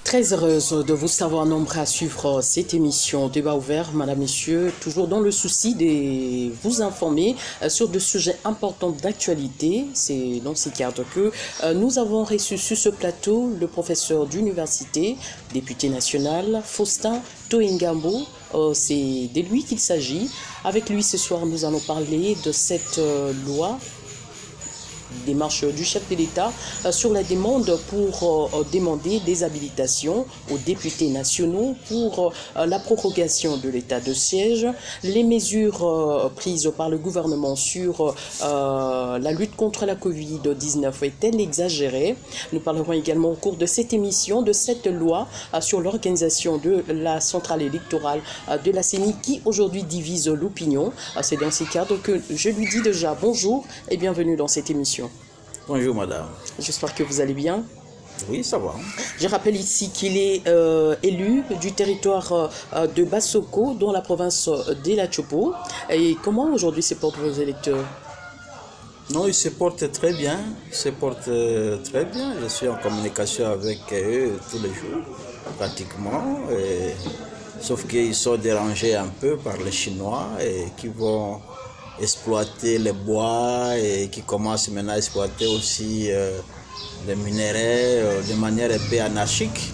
Très heureuse de vous savoir nombreux à suivre cette émission Débat ouvert, Madame, Messieurs, toujours dans le souci de vous informer sur des sujets importants d'actualité. C'est dans ces cadres que nous avons reçu sur ce plateau le professeur d'université, député national, Faustin Toengambo. C'est de lui qu'il s'agit. Avec lui ce soir, nous allons parler de cette loi, démarche du chef de l'État sur la demande pour demander des habilitations aux députés nationaux pour la prorogation de l'état de siège, les mesures prises par le gouvernement sur la lutte contre la Covid-19 est-elle exagérée? Nous parlerons également au cours de cette émission de cette loi sur l'organisation de la centrale électorale de la CENI qui aujourd'hui divise l'opinion. C'est dans ces cadres que je lui dis déjà bonjour et bienvenue dans cette émission. Bonjour madame. J'espère que vous allez bien. Oui, ça va. Je rappelle ici qu'il est élu du territoire de Bassoko, dans la province d'Ela Chopo. Et comment aujourd'hui se portent vos électeurs? Non, ils se portent très bien. Ils se portent très bien. Je suis en communication avec eux tous les jours, pratiquement. Sauf qu'ils sont dérangés un peu par les Chinois et qui vont exploiter les bois et qui commencent maintenant à exploiter aussi les minéraux de manière un peu anarchique.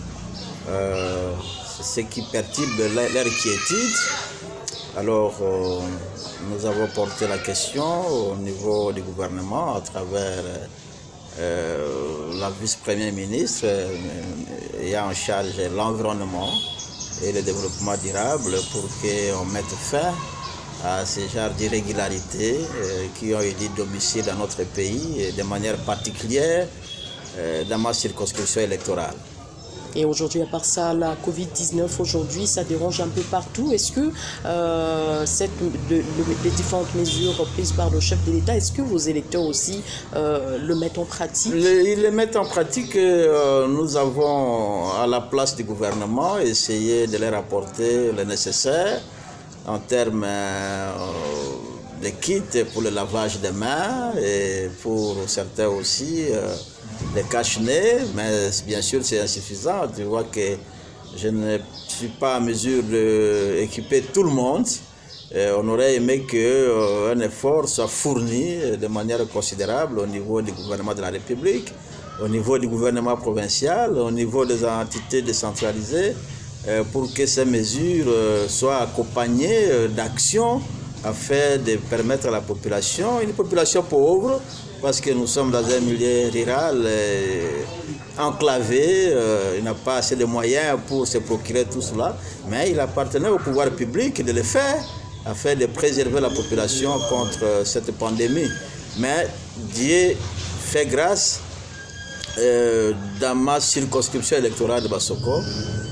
C'est ce qui perturbe leur quiétude. Alors, nous avons porté la question au niveau du gouvernement à travers la vice-première ministre ayant en charge l'environnement et le développement durable pour qu'on mette fin à ce genre d'irrégularités qui ont élu domicile dans notre pays et de manière particulière dans ma circonscription électorale. Et aujourd'hui, à part ça, la Covid-19, aujourd'hui, ça dérange un peu partout. Est-ce que les différentes mesures prises par le chef de l'État, est-ce que vos électeurs aussi le mettent en pratique? Ils le mettent en pratique. Nous avons, à la place du gouvernement, essayé de leur apporter le nécessaire en termes de kits pour le lavage des mains et pour certains aussi les cache-nez, mais bien sûr c'est insuffisant. Tu vois que je ne suis pas en mesure d'équiper tout le monde. On aurait aimé qu'un effort soit fourni de manière considérable au niveau du gouvernement de la République, au niveau du gouvernement provincial, au niveau des entités décentralisées, pour que ces mesures soient accompagnées d'actions afin de permettre à la population, une population pauvre, parce que nous sommes dans un milieu rural enclavé, il n'a pas assez de moyens pour se procurer tout cela, mais il appartenait au pouvoir public de le faire afin de préserver la population contre cette pandémie. Mais Dieu fait grâce. Dans ma circonscription électorale de Bassoko,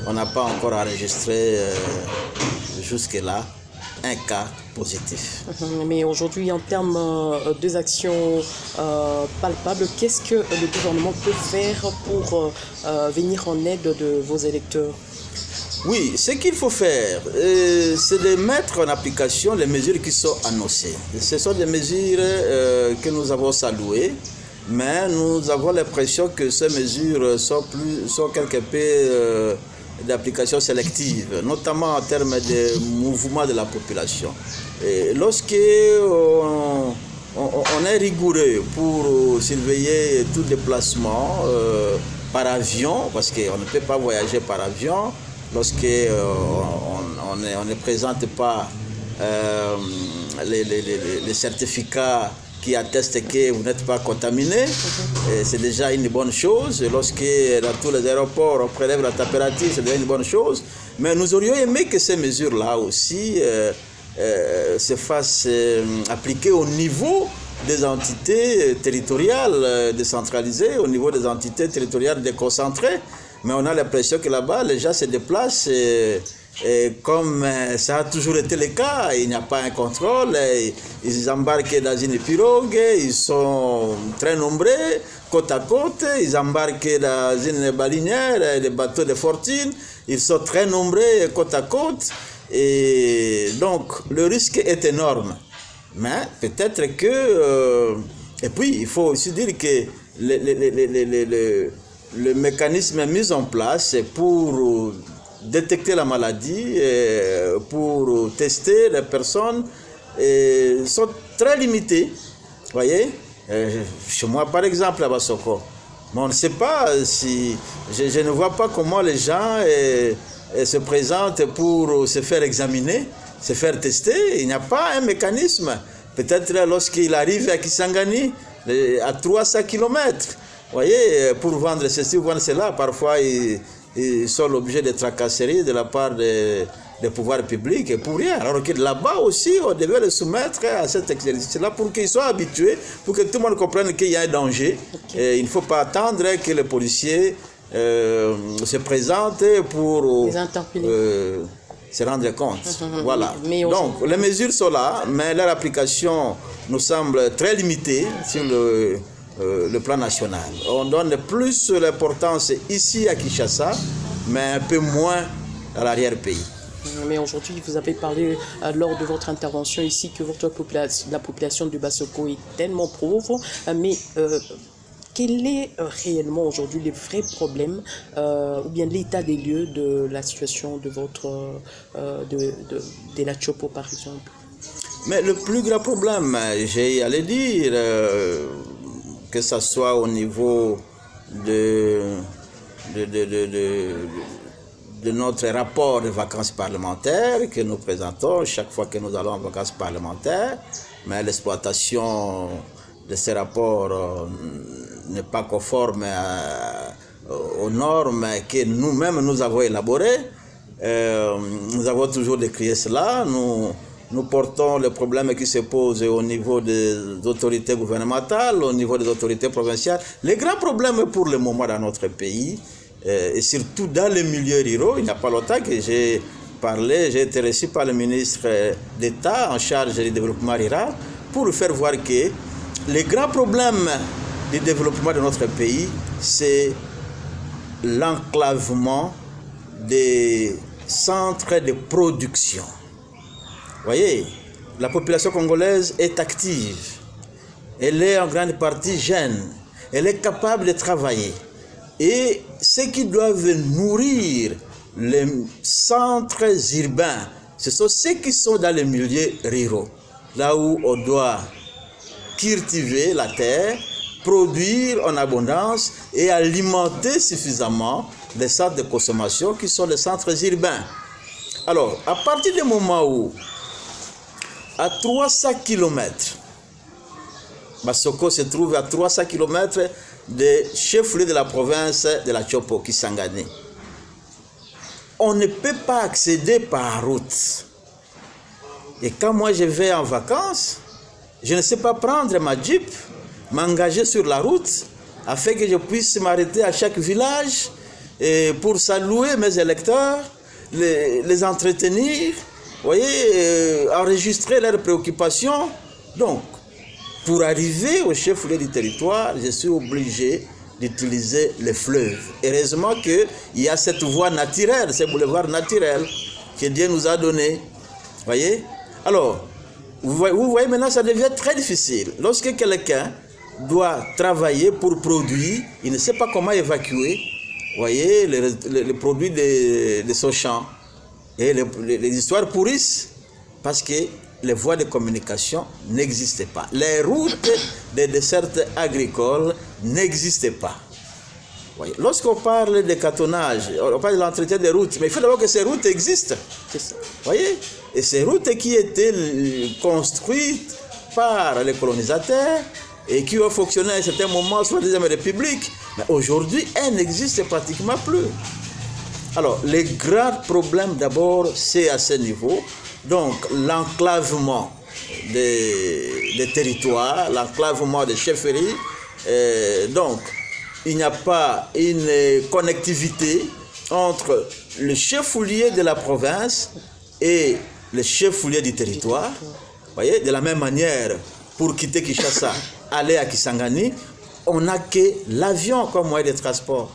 on n'a pas encore enregistré jusque-là un cas positif. Mais aujourd'hui, en termes des actions palpables, qu'est-ce que le gouvernement peut faire pour venir en aide de vos électeurs? Oui, ce qu'il faut faire, c'est de mettre en application les mesures qui sont annoncées. Ce sont des mesures que nous avons saluées. Mais nous avons l'impression que ces mesures sont quelque peu d'application sélective, notamment en termes de mouvement de la population. Lorsque on est rigoureux pour surveiller tout déplacement par avion, parce qu'on ne peut pas voyager par avion, lorsque on ne présente pas les certificats qui atteste que vous n'êtes pas contaminé, c'est déjà une bonne chose. Lorsque dans tous les aéroports on prélève la température, c'est déjà une bonne chose. Mais nous aurions aimé que ces mesures-là aussi se fassent appliquer au niveau des entités territoriales décentralisées, au niveau des entités territoriales déconcentrées. Mais on a l'impression que là-bas, les gens se déplacent et comme ça a toujours été le cas, il n'y a pas un contrôle, ils embarquent dans une pirogue, ils sont très nombreux, côte à côte, ils embarquent dans une balinière, des bateaux de fortune, ils sont très nombreux côte à côte, et donc le risque est énorme. Mais peut-être que... et puis, il faut aussi dire que le mécanisme est mis en place pour détecter la maladie, pour tester les personnes, sont très limités. Vous voyez, chez moi par exemple à Bassoko, mais on ne sait pas si... Je ne vois pas comment les gens se présentent pour se faire examiner, se faire tester. Il n'y a pas un mécanisme. Peut-être lorsqu'il arrive à Kisangani, à 300 km, vous voyez, pour vendre ceci ou vendre cela, parfois ils sont l'objet de tracasseries de la part des pouvoirs publics et pour rien. Alors que là-bas aussi, on devait les soumettre à cet exercice-là pour qu'ils soient habitués, pour que tout le monde comprenne qu'il y a un danger. Et il ne faut pas attendre que les policiers se présentent pour se rendre compte. Voilà. Donc, les mesures sont là, mais leur application nous semble très limitée sur le plan national. On donne plus l'importance ici à Kinshasa, mais un peu moins à l'arrière-pays. Mais aujourd'hui, vous avez parlé lors de votre intervention ici que la population du Bassoko est tellement pauvre, mais quel est réellement aujourd'hui le vrai problème ou bien l'état des lieux de la situation de votre de la Chopo par exemple? Mais le plus grand problème, j'ai allé dire, que ce soit au niveau de notre rapport de vacances parlementaires que nous présentons chaque fois que nous allons en vacances parlementaires, mais l'exploitation de ces rapports n'est pas conforme aux normes que nous-mêmes nous avons élaborées. Nous avons toujours décrié cela. Nous portons les problèmes qui se posent au niveau des autorités gouvernementales, au niveau des autorités provinciales. Les grands problèmes pour le moment dans notre pays, et surtout dans les milieux ruraux, il n'y a pas longtemps que j'ai été reçu par le ministre d'État en charge du développement rural pour faire voir que les grands problèmes du développement de notre pays, c'est l'enclavement des centres de production. Vous voyez, la population congolaise est active, elle est en grande partie jeune, elle est capable de travailler. Et ceux qui doivent nourrir les centres urbains, ce sont ceux qui sont dans les milieux ruraux, là où on doit cultiver la terre, produire en abondance et alimenter suffisamment les centres de consommation qui sont les centres urbains. Alors, à partir du moment où, à 300 km, Bassoko se trouve à 300 km des chefs-lieux de la province de la Chopo, Kisangani. On ne peut pas accéder par route. Et quand moi je vais en vacances, je ne sais pas prendre ma Jeep, m'engager sur la route, afin que je puisse m'arrêter à chaque village et pour saluer mes électeurs, les entretenir, voyez, enregistrer leurs préoccupations. Donc, pour arriver au chef-lieu du territoire, je suis obligé d'utiliser les fleuves. Heureusement qu'il y a cette voie naturelle, ce boulevard naturel que Dieu nous a donné. Voyez? Alors, vous voyez maintenant, ça devient très difficile. Lorsque quelqu'un doit travailler pour produire, il ne sait pas comment évacuer, voyez, les produits de son champ. Et les histoires pourrissent parce que les voies de communication n'existaient pas. Les routes des dessertes agricoles n'existaient pas. Lorsqu'on parle de cartonnage, on parle de l'entretien des routes, mais il faut d'abord que ces routes existent. Voyez? Et ces routes qui étaient construites par les colonisateurs et qui ont fonctionné à un certain moment sous la Deuxième République, mais aujourd'hui, elles n'existent pratiquement plus. Alors, les grands problèmes d'abord, c'est à ce niveau. Donc, l'enclavement des territoires, l'enclavement des chefferies. Donc, il n'y a pas une connectivité entre le chef-lieu de la province et le chef-lieu du territoire. Vous voyez, de la même manière, pour quitter Kinshasa, aller à Kisangani, on n'a que l'avion comme moyen de transport.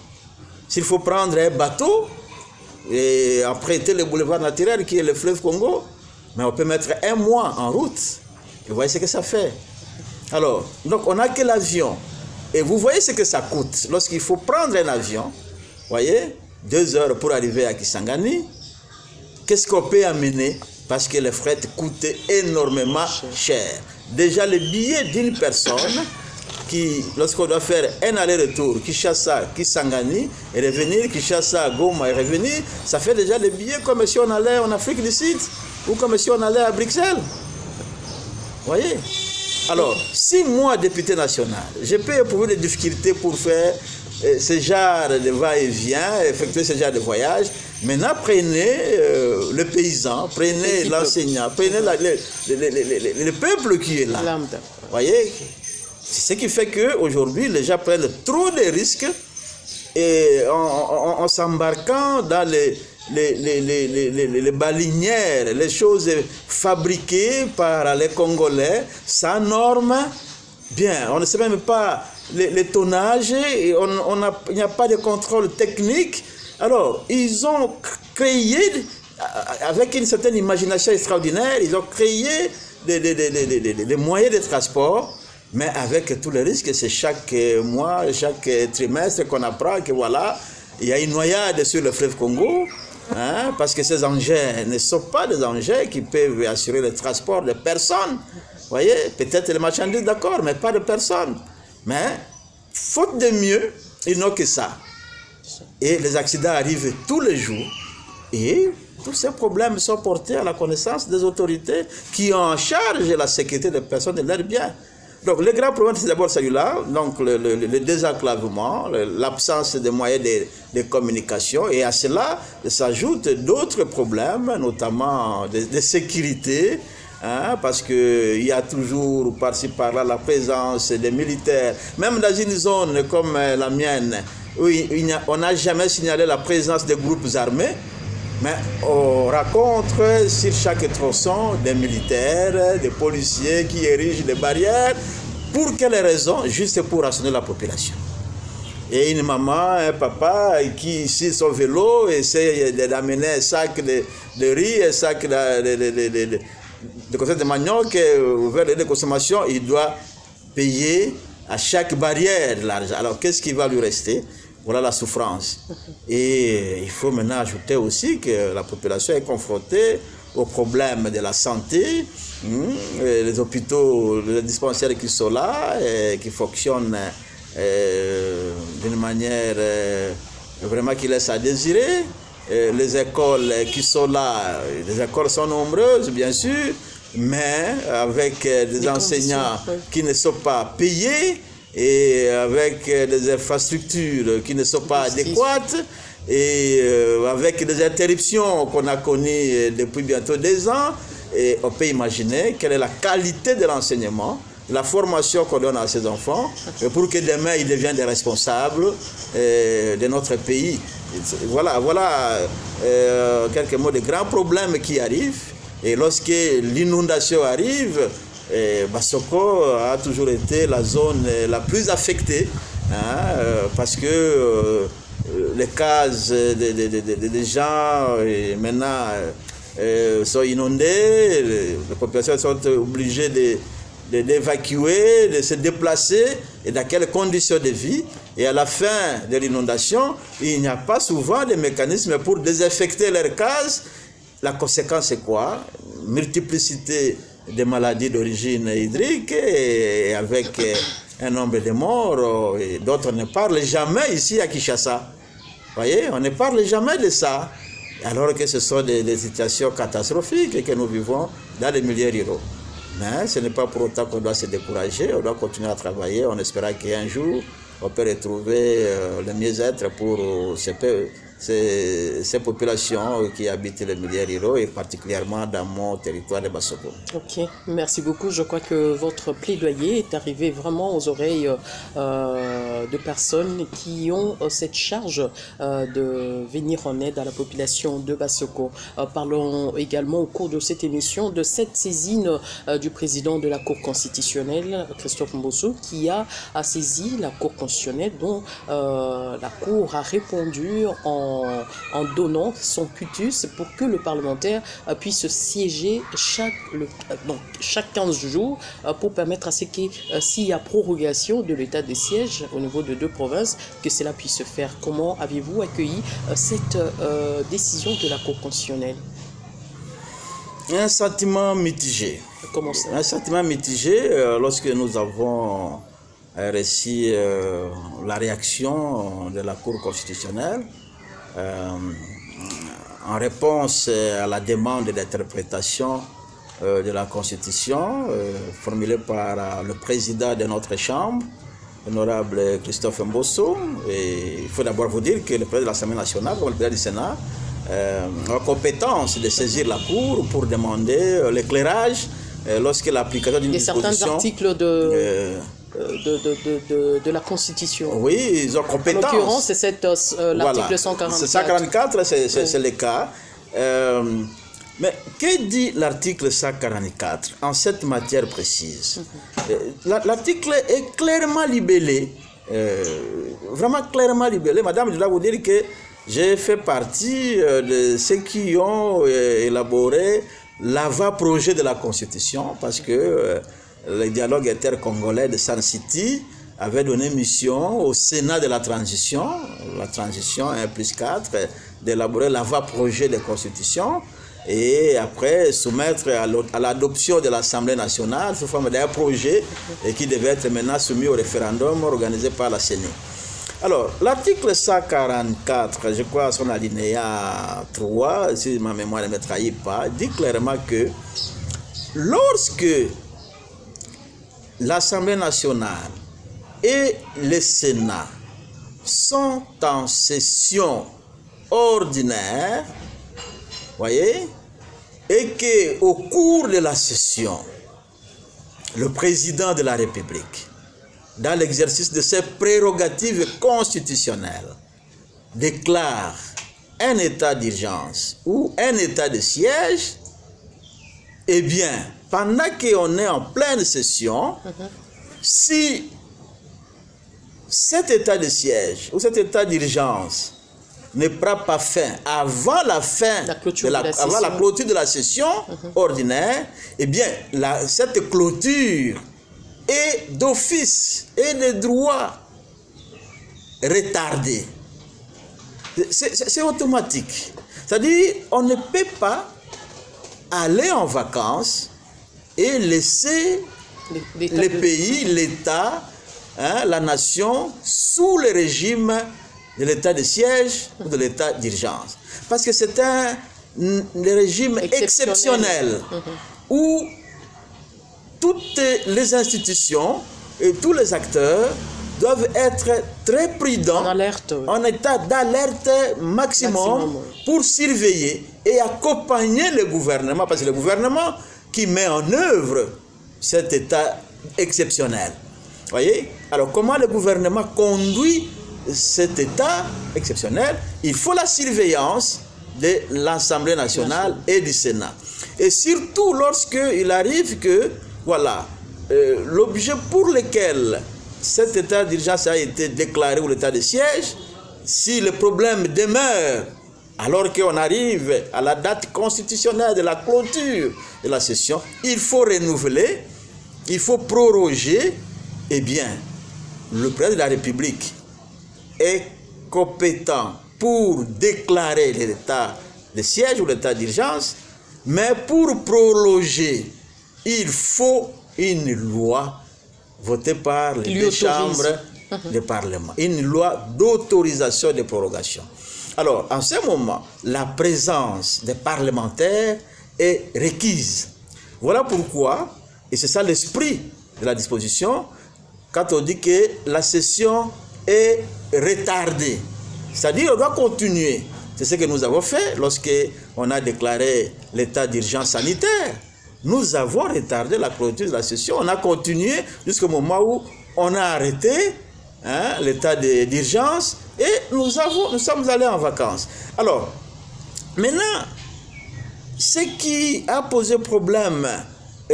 S'il faut prendre un bateau et emprunter le boulevard naturel qui est le fleuve Congo, mais on peut mettre un mois en route. Et vous voyez ce que ça fait. Alors, donc on n'a que l'avion. Et vous voyez ce que ça coûte. Lorsqu'il faut prendre un avion, voyez, 2 heures pour arriver à Kisangani, qu'est-ce qu'on peut amener? Parce que les frais coûtent énormément cher. Déjà, le billet d'une personne, lorsqu'on doit faire un aller-retour, Kinshasa, Kisangani, et revenir, Kinshasa, Goma, et revenir, ça fait déjà le billet comme si on allait en Afrique du Sud, ou comme si on allait à Bruxelles. Vous voyez? Alors, si moi, député national, je peux éprouver des difficultés pour faire ce genre de va-et-vient, effectuer ce genre de voyage, maintenant prenez le paysan, prenez l'enseignant, prenez le peuple qui est là. Vous voyez? C'est ce qui fait qu'aujourd'hui, les gens prennent trop de risques et en s'embarquant dans les balinières, les choses fabriquées par les Congolais, sans normes, bien, on ne sait même pas les tonnages, et il n'y a pas de contrôle technique. Alors, ils ont créé, avec une certaine imagination extraordinaire, ils ont créé des moyens de transport, mais avec tous les risques. C'est chaque mois, chaque trimestre qu'on apprend que voilà, il y a une noyade sur le fleuve Congo, hein, parce que ces engins ne sont pas des engins qui peuvent assurer le transport de personnes. Vous voyez, peut-être les marchandises, d'accord, mais pas de personnes. Mais, faute de mieux, ils n'ont que ça. Et les accidents arrivent tous les jours. Et tous ces problèmes sont portés à la connaissance des autorités qui ont en charge la sécurité des personnes et de leurs biens. Donc, le grand problème, c'est d'abord celui-là, donc le désenclavement, l'absence de moyens de communication, et à cela s'ajoutent d'autres problèmes, notamment de sécurité, hein, parce qu'il y a toujours par-ci par-là la présence des militaires, même dans une zone comme la mienne, où on n'a jamais signalé la présence de groupes armés, mais on rencontre sur chaque tronçon des militaires, des policiers qui érigent des barrières. Pour quelles raisons? Juste pour rationner la population. Et une maman, un papa qui, sur son vélo, essaie d'amener un sac de riz, un sac de conserve de manioc vers les consommations, il doit payer à chaque barrière l'argent. Alors, qu'est-ce qui va lui rester? Voilà la souffrance. Et il faut maintenant ajouter aussi que la population est confrontée aux problèmes de la santé, les hôpitaux, les dispensaires qui sont là, qui fonctionnent d'une manière vraiment qui laisse à désirer. Les écoles qui sont là, les écoles sont nombreuses, bien sûr, mais avec des enseignants qui ne sont pas payés, et avec des infrastructures qui ne sont pas adéquates, et avec des interruptions qu'on a connues depuis bientôt 2 ans, et on peut imaginer quelle est la qualité de l'enseignement, la formation qu'on donne à ces enfants, pour que demain ils deviennent des responsables de notre pays. Voilà quelques mots de grands problèmes qui arrivent, et lorsque l'inondation arrive, Bassoko a toujours été la zone la plus affectée, hein, parce que les cases des gens maintenant sont inondées, les populations sont obligées d'évacuer, de se déplacer, et dans quelles conditions de vie. Et à la fin de l'inondation, il n'y a pas souvent de mécanismes pour désinfecter leurs cases. La conséquence c'est quoi? Multiplicité des maladies d'origine hydrique, et avec un nombre de morts, et d'autres ne parlent jamais ici à Kinshasa. Vous voyez, on ne parle jamais de ça, alors que ce sont des situations catastrophiques que nous vivons dans les milieux ruraux. Mais ce n'est pas pour autant qu'on doit se décourager, on doit continuer à travailler, on espère qu'un jour on peut retrouver le mieux-être pour ces populations qui habitent les milieux ruraux, et particulièrement dans mon territoire de Bassoko. Ok, merci beaucoup. Je crois que votre plaidoyer est arrivé vraiment aux oreilles de personnes qui ont cette charge de venir en aide à la population de Bassoko. Parlons également au cours de cette émission de cette saisine du président de la Cour constitutionnelle, Christophe Mbosso, qui a saisi la Cour constitutionnelle, dont la Cour a répondu en en donnant son cutus pour que le parlementaire puisse siéger chaque 15 jours pour permettre à ce que s'il y a prorogation de l'état de siège au niveau de 2 provinces, que cela puisse se faire. Comment avez-vous accueilli cette décision de la Cour constitutionnelle? Un sentiment mitigé. Comment ça? Un sentiment mitigé lorsque nous avons reçu la réaction de la Cour constitutionnelle en réponse à la demande d'interprétation de la Constitution formulée par le président de notre Chambre, l'honorable Christophe Mbosso. Et il faut d'abord vous dire que le président de l'Assemblée nationale, comme le président du Sénat, a compétence de saisir la Cour pour demander l'éclairage lorsque l'application d'une disposition... certains articles de la Constitution. Oui, ils ont compétence. En l'occurrence, c'est l'article 144. 144, c'est le cas. Mais que dit l'article 144 en cette matière précise? L'article est clairement libellé, vraiment clairement libellé. Madame, je dois vous dire que j'ai fait partie de ceux qui ont élaboré l'avant-projet de la Constitution, parce que le dialogue intercongolais de Sun City avait donné mission au Sénat de la transition 1+4, d'élaborer l'avant-projet de Constitution et après soumettre à l'adoption de l'Assemblée nationale sous forme d'un projet et qui devait être maintenant soumis au référendum organisé par la CENI. Alors, l'article 144, je crois, son alinéa 3, si ma mémoire ne me trahit pas, dit clairement que lorsque l'Assemblée nationale et le Sénat sont en session ordinaire, voyez, et qu'au cours de la session, le président de la République, dans l'exercice de ses prérogatives constitutionnelles, déclare un état d'urgence ou un état de siège, eh bien, pendant qu'on est en pleine session, si cet état de siège ou cet état d'urgence ne prend pas fin avant la clôture de la session ordinaire, eh bien, cette clôture est d'office et de droit retardée. C'est automatique. C'est-à-dire, on ne peut pas aller en vacances et laisser les pays, l'État, la nation, sous le régime de l'état de siège ou de l'état d'urgence. Parce que c'est un régime exceptionnel où toutes les institutions et tous les acteurs doivent être très prudents, en état d'alerte maximum pour surveiller et accompagner le gouvernement, parce que le gouvernement qui met en œuvre cet état exceptionnel. Voyez? Alors comment le gouvernement conduit cet état exceptionnel? Il faut la surveillance de l'Assemblée nationale et du Sénat. Et surtout lorsqu'il arrive que, voilà, l'objet pour lequel cet état d'urgence a été déclaré ou l'état de siège, si le problème demeure alors qu'on arrive à la date constitutionnelle de la clôture de la session, il faut renouveler, il faut proroger. Eh bien, le président de la République est compétent pour déclarer l'état de siège ou l'état d'urgence, mais pour prolonger, il faut une loi votée par les deux chambres du Parlement, une loi d'autorisation de prorogation. Alors, en ce moment, la présence des parlementaires est requise. Voilà pourquoi, et c'est ça l'esprit de la disposition, quand on dit que la session est retardée. C'est-à-dire qu'on doit continuer. C'est ce que nous avons fait lorsqu'on a déclaré l'état d'urgence sanitaire. Nous avons retardé la clôture de la session. On a continué jusqu'au moment où on a arrêté l'état d'urgence et nous sommes allés en vacances. Alors, maintenant, ce qui a posé problème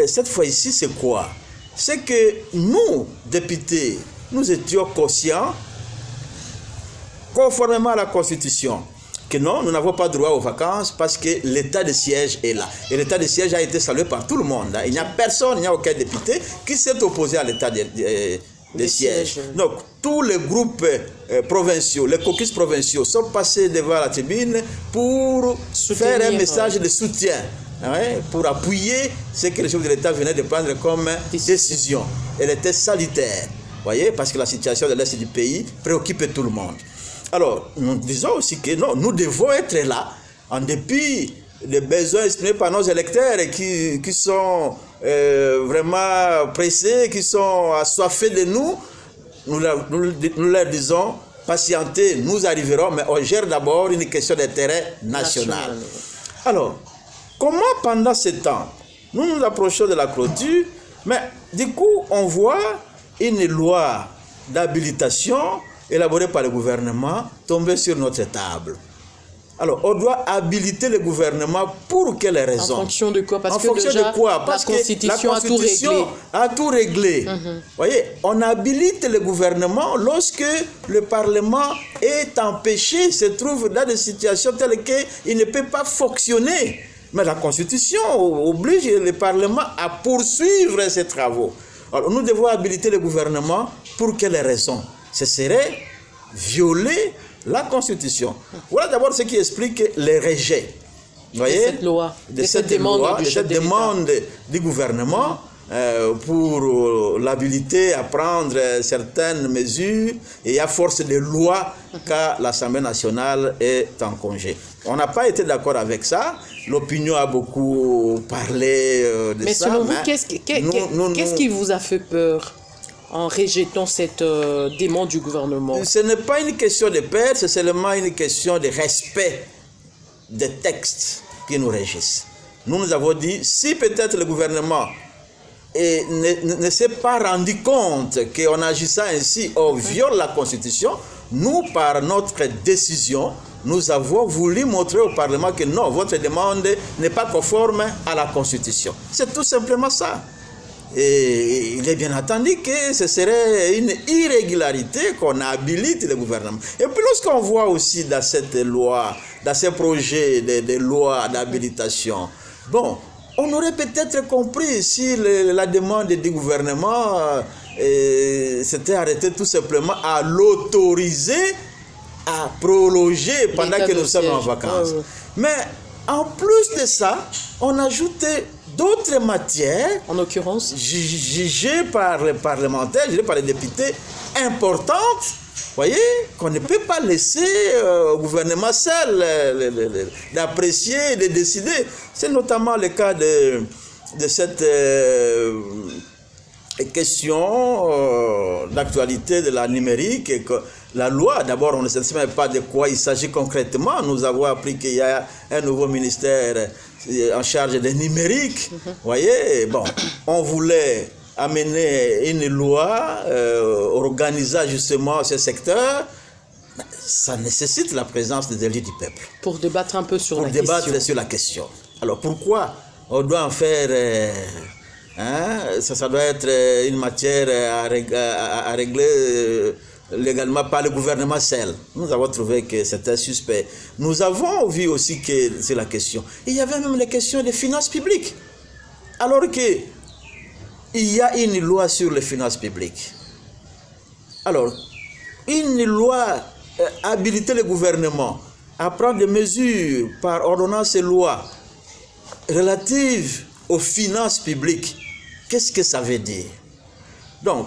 cette fois-ci, c'est quoi? C'est que nous, députés, nous étions conscients, conformément à la Constitution, que non, nous n'avons pas droit aux vacances parce que l'état de siège est là. Et l'état de siège a été salué par tout le monde. Il n'y a personne, il n'y a aucun député qui s'est opposé à l'état de siège. Donc, tous les groupes provinciaux, les caucus provinciaux sont passés devant la tribune pour faire un message de soutien, pour appuyer ce que le chef de l'État venait de prendre comme décision. Elle était salutaire, voyez, parce que la situation de l'Est du pays préoccupe tout le monde. Alors, nous disons aussi que non, nous devons être là, en dépit des besoins exprimés par nos électeurs qui sont vraiment pressés, qui sont assoiffés de nous. Nous leur disons, patientez, nous arriverons, mais on gère d'abord une question d'intérêt national. Alors, comment pendant ce temps, nous nous approchons de la clôture, mais du coup, on voit une loi d'habilitation élaborée par le gouvernement tomber sur notre table. Alors, on doit habiliter le gouvernement pour quelles raisons? En fonction de quoi? Parce en que fonction déjà, de quoi? Parce la Constitution que la Constitution a tout réglé. Voyez, on habilite le gouvernement lorsque le Parlement est empêché, se trouve dans des situations telles qu'il ne peut pas fonctionner. Mais la Constitution oblige le Parlement à poursuivre ses travaux. Alors, nous devons habiliter le gouvernement pour quelles raisons? Ce serait violer la Constitution. Voilà d'abord ce qui explique les rejets. Voyez, de cette demande du gouvernement pour l'habilité à prendre certaines mesures et à force de loi car l'Assemblée nationale est en congé. On n'a pas été d'accord avec ça. L'opinion a beaucoup parlé de ça. Mais selon vous, qu'est-ce qui vous a fait peur en rejetant cette demande du gouvernement? Ce n'est pas une question de peur, c'est seulement une question de respect des textes qui nous régissent. Nous avons dit, si peut-être le gouvernement ne s'est pas rendu compte qu'en agissant ainsi, on viole la Constitution, nous, par notre décision, nous avons voulu montrer au Parlement que non, votre demande n'est pas conforme à la Constitution. C'est tout simplement ça. Et il est bien entendu que ce serait une irrégularité qu'on habilite le gouvernement. Et puis lorsqu'on voit aussi dans cette loi, dans ces projets de loi d'habilitation, bon, on aurait peut-être compris si la demande du gouvernement s'était arrêtée tout simplement à l'autoriser à prolonger pendant que nous sommes en vacances. Mais en plus de ça, on ajoutait d'autres matières, en l'occurrence jugées par les parlementaires, jugées par les députés, importantes, voyez, qu'on ne peut pas laisser au gouvernement seul d'apprécier, de décider. C'est notamment le cas de cette question d'actualité de la numérique. Et que la loi, d'abord, on ne sait même pas de quoi il s'agit concrètement. Nous avons appris qu'il y a un nouveau ministère en charge des numériques. Voyez, bon, on voulait amener une loi organisant justement ce secteur. Ça nécessite la présence des élus du peuple. Pour débattre un peu sur la question. Pour débattre sur la question. Alors pourquoi on doit en faire... ça doit être une matière à régler légalement par le gouvernement seul. Nous avons trouvé que c'était suspect. Nous avons vu aussi que c'est la question. Il y avait même les questions des finances publiques. Alors que il y a une loi sur les finances publiques. Alors, une loi habiliter le gouvernement à prendre des mesures par ordonnance et loi relatives aux finances publiques. Qu'est-ce que ça veut dire? Donc,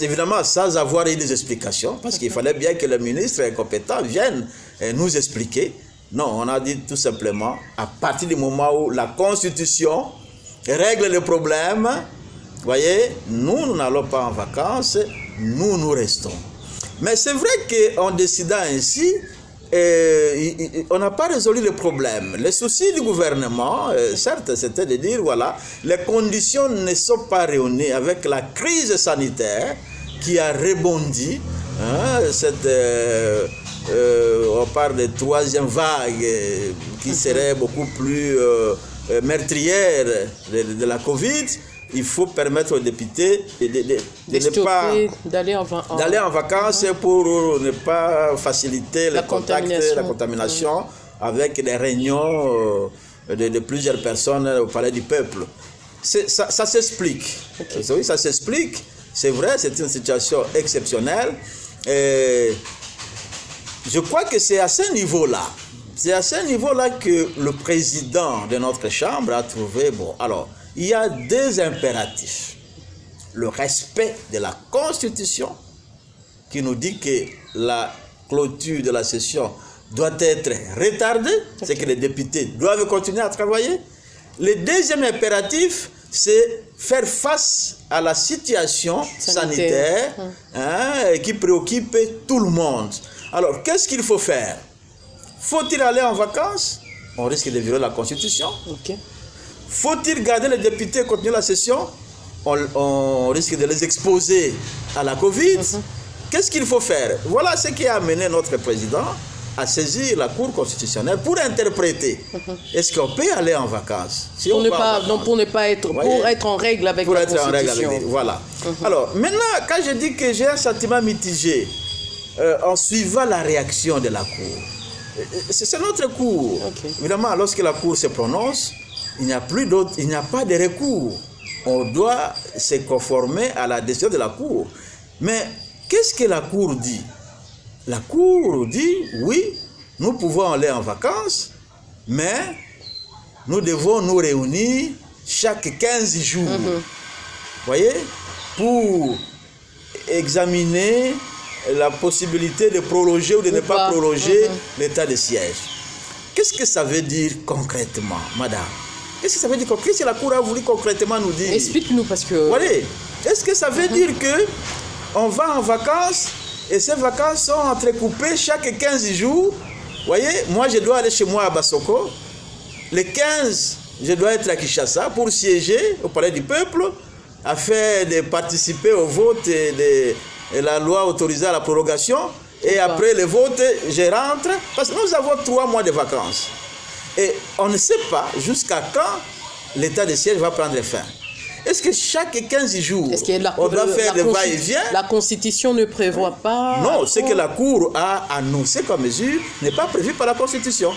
évidemment, sans avoir eu des explications, parce qu'il fallait bien que le ministre compétent vienne nous expliquer. Non, on a dit tout simplement, à partir du moment où la Constitution règle le problème, voyez, nous n'allons pas en vacances, nous restons. Mais c'est vrai qu'en décidant ainsi, on n'a pas résolu le problème. Le souci du gouvernement, certes, c'était de dire, voilà, les conditions ne sont pas réunies avec la crise sanitaire qui a rebondi. On parle de troisième vague qui serait beaucoup plus meurtrière de la Covid. il faut permettre aux députés d'aller en vacances pour ne pas faciliter les contacts, la contamination avec des réunions de plusieurs personnes au palais du peuple. Ça s'explique. Okay. Oui, ça s'explique. C'est vrai, c'est une situation exceptionnelle. Et je crois que c'est à ce niveau-là. C'est à ce niveau-là que le président de notre Chambre a trouvé, bon, alors, il y a deux impératifs. Le respect de la Constitution, qui nous dit que la clôture de la session doit être retardée, c'est que les députés doivent continuer à travailler. Le deuxième impératif, c'est faire face à la situation sanitaire qui préoccupe tout le monde. Alors, qu'est-ce qu'il faut faire? Faut-il aller en vacances? On risque de violer la Constitution. Okay. Faut-il garder les députés et continuer la session? On risque de les exposer à la Covid. Qu'est-ce qu'il faut faire? Voilà ce qui a amené notre président à saisir la Cour constitutionnelle pour interpréter. Est-ce qu'on peut aller en vacances? Si pour ne pas être en règle avec la Constitution. Voilà. Alors, maintenant, quand je dis que j'ai un sentiment mitigé en suivant la réaction de la Cour, c'est notre Cour. Okay. Évidemment, lorsque la Cour se prononce, il n'y a pas de recours. On doit se conformer à la décision de la Cour. Mais qu'est-ce que la Cour dit? La Cour dit, oui, nous pouvons aller en vacances, mais nous devons nous réunir chaque 15 jours. Voyez, pour examiner la possibilité de prolonger ou de ne pas prolonger l'état de siège. Qu'est-ce que ça veut dire concrètement, madame? Qu'est-ce que ça veut dire? Qu'est-ce que la Cour a voulu concrètement nous dire? Explique-nous, parce que... Voyez, est-ce que ça veut dire que on va en vacances et ces vacances sont entrecoupées chaque 15 jours? Voyez, moi je dois aller chez moi à Bassoko. Le 15, je dois être à Kinshasa pour siéger au palais du peuple afin de participer au vote de la loi autorisant la prorogation. Et après le vote, je rentre. Parce que nous avons 3 mois de vacances. Et on ne sait pas jusqu'à quand l'état de siège va prendre fin. Est-ce que chaque 15 jours, on doit faire des va-et-vient? La Constitution ne prévoit pas... Non, ce que la Cour a annoncé comme mesure n'est pas prévu par la Constitution.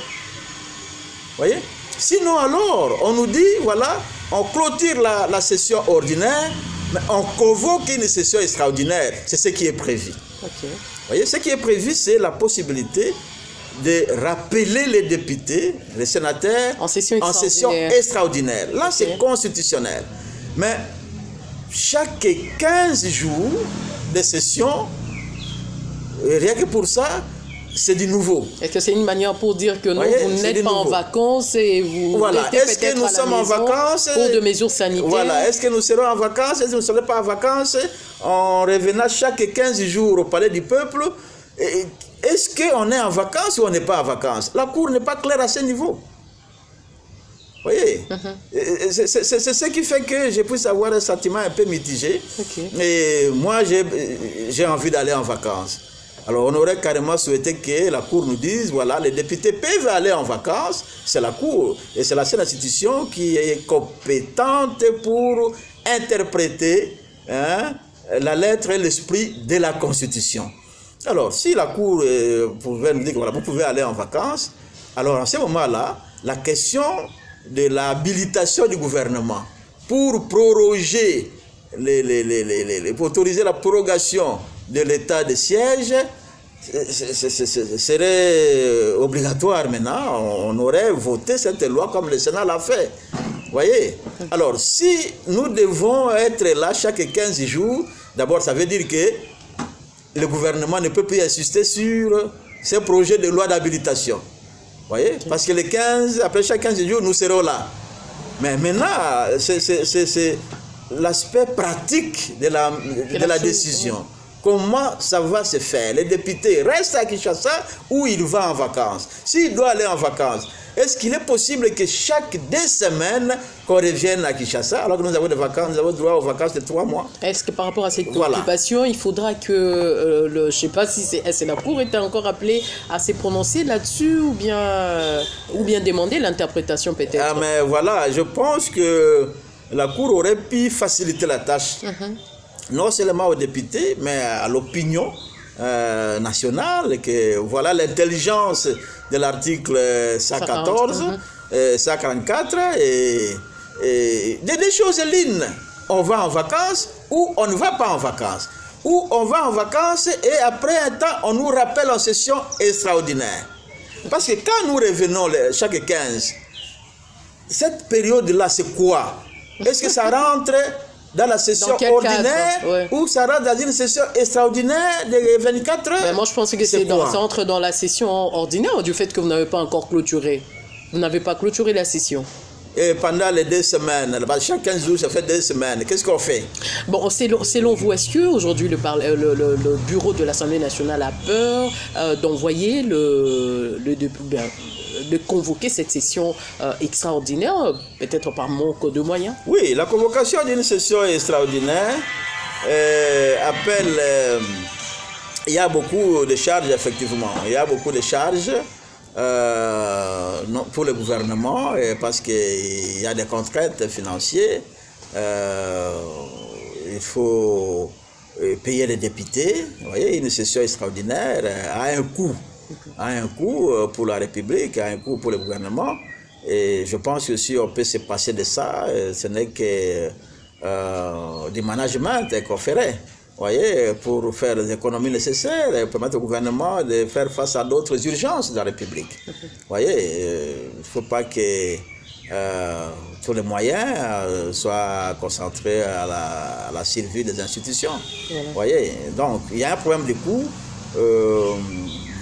Voyez? Sinon alors, on nous dit, voilà, on clôture la session ordinaire, mais on convoque une session extraordinaire. C'est ce qui est prévu. Okay. Voyez? Ce qui est prévu, c'est la possibilité de rappeler les députés, les sénateurs, en session extraordinaire. Là, okay, c'est constitutionnel. Mais chaque 15 jours de session, rien que pour ça, c'est du nouveau. Est-ce que c'est une manière pour dire que non, vous n'êtes pas en vacances et vous... Voilà. Est-ce que nous sommes en vacances pour de mesures sanitaires? Voilà. Est-ce que nous serons en vacances? Est-ce que nous ne serons pas en vacances en revenant chaque 15 jours au palais du peuple? Est-ce qu'on est en vacances ou on n'est pas en vacances? La Cour n'est pas claire à ce niveau. Vous voyez, c'est ce qui fait que je puisse avoir un sentiment un peu mitigé. Okay. Et moi, j'ai envie d'aller en vacances. Alors, on aurait carrément souhaité que la Cour nous dise, voilà, les députés peuvent aller en vacances. C'est la Cour. Et c'est la seule institution qui est compétente pour interpréter la lettre et l'esprit de la Constitution. Alors, si la Cour pouvait nous dire que voilà, vous pouvez aller en vacances, alors en ce moment-là, la question de l'habilitation du gouvernement pour proroger, pour autoriser la prorogation de l'état de siège serait obligatoire maintenant. On aurait voté cette loi comme le Sénat l'a fait. Voyez? Alors, si nous devons être là chaque 15 jours, d'abord, ça veut dire que le gouvernement ne peut plus insister sur ce projet de loi d'habilitation. Voyez? Parce que les 15, après chaque 15 jours, nous serons là. Mais maintenant, c'est l'aspect pratique de la décision. Comment ça va se faire? Les députés restent à Kinshasa ou ils vont en vacances? S'il doit aller en vacances, est-ce qu'il est possible que chaque 2 semaines, qu'on revienne à Kinshasa, alors que nous avons des vacances, nous avons droit aux vacances de 3 mois? Est-ce que par rapport à cette préoccupation, il faudra que, je ne sais pas si c'est la Cour était encore appelée à se prononcer là-dessus ou bien demander l'interprétation peut-être? Ah, mais voilà, je pense que la Cour aurait pu faciliter la tâche, non seulement aux députés, mais à l'opinion nationale, que voilà l'intelligence de l'article 114, 144, et des choses lignes. On va en vacances ou on ne va pas en vacances. Ou on va en vacances et après un temps, on nous rappelle en session extraordinaire. Parce que quand nous revenons chaque 15, cette période-là, c'est quoi? Est-ce que ça rentre dans la session ordinaire ou ça rentre dans une session extraordinaire de 24 heures? Mais moi, je pense que ça entre dans la session ordinaire du fait que vous n'avez pas encore clôturé. Vous n'avez pas clôturé la session. Et pendant les 2 semaines, chaque 15 jours, ça fait 2 semaines. Qu'est-ce qu'on fait? Bon, selon vous, est-ce qu'aujourd'hui le bureau de l'Assemblée nationale a peur d'envoyer de convoquer cette session extraordinaire, peut-être par manque de moyens? Oui, la convocation d'une session extraordinaire appelle... il y a beaucoup de charges, effectivement. Il y a beaucoup de charges. Non, pour le gouvernement, parce qu'il y a des contraintes financières, il faut payer les députés. Vous voyez, une session extraordinaire a un coût pour la République, a un coût pour le gouvernement, et je pense que si on peut se passer de ça, ce n'est que du management qu'on ferait. Voyez, pour faire les économies nécessaires et permettre au gouvernement de faire face à d'autres urgences de la République. Voyez, il ne faut pas que tous les moyens soient concentrés à la survie des institutions. Voyez, donc il y a un problème de coût.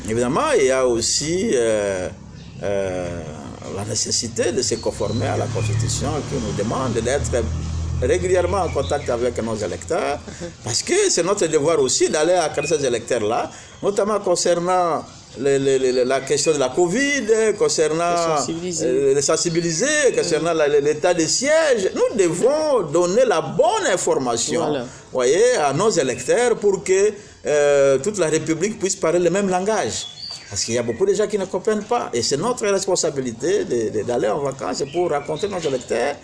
Évidemment, il y a aussi la nécessité de se conformer à la Constitution qui nous demande d'être régulièrement en contact avec nos électeurs, parce que c'est notre devoir aussi d'aller à ces électeurs-là, notamment concernant la question de la Covid, concernant les sensibiliser, concernant l'état de siège. Nous devons donner la bonne information, voyez, à nos électeurs pour que toute la République puisse parler le même langage. Parce qu'il y a beaucoup de gens qui ne comprennent pas. Et c'est notre responsabilité d'aller en vacances pour raconter nos électeurs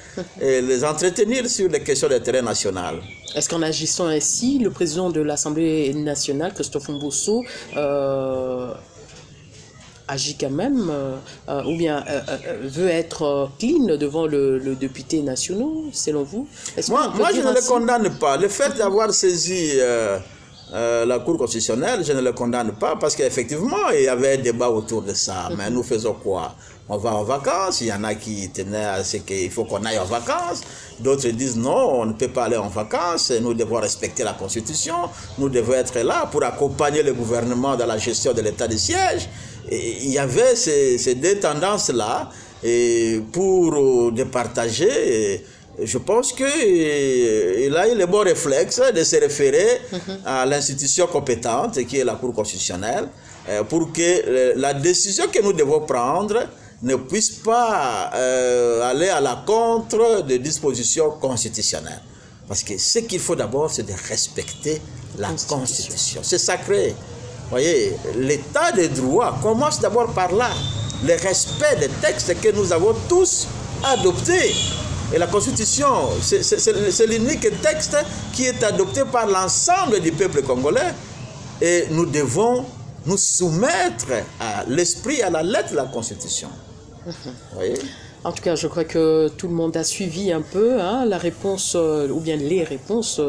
et les entretenir sur les questions d'intérêt national. Est-ce qu'en agissant ainsi, le président de l'Assemblée nationale, Christophe Mbosso, agit quand même, ou bien veut être clean devant le député national, selon vous? Moi, je ne le condamne pas. Le fait d'avoir saisi... la Cour constitutionnelle, je ne le condamne pas parce qu'effectivement, il y avait un débat autour de ça. Mais nous faisons quoi? On va en vacances. Il y en a qui tenaient à ce qu'il faut qu'on aille en vacances. D'autres disent non, on ne peut pas aller en vacances. Nous devons respecter la Constitution. Nous devons être là pour accompagner le gouvernement dans la gestion de l'état de siège. Et il y avait ces deux tendances-là pour départager. Je pense qu'il a eu le bon réflexe de se référer à l'institution compétente qui est la Cour constitutionnelle pour que la décision que nous devons prendre ne puisse pas aller à l'encontre des dispositions constitutionnelles. Parce que ce qu'il faut d'abord, c'est de respecter la Constitution. C'est sacré. Vous voyez, l'état de droit commence d'abord par là. Le respect des textes que nous avons tous adoptés. Et la Constitution, c'est l'unique texte qui est adopté par l'ensemble du peuple congolais. Et nous devons nous soumettre à l'esprit, à la lettre de la Constitution. Vous voyez ? En tout cas, je crois que tout le monde a suivi un peu la réponse, ou bien les réponses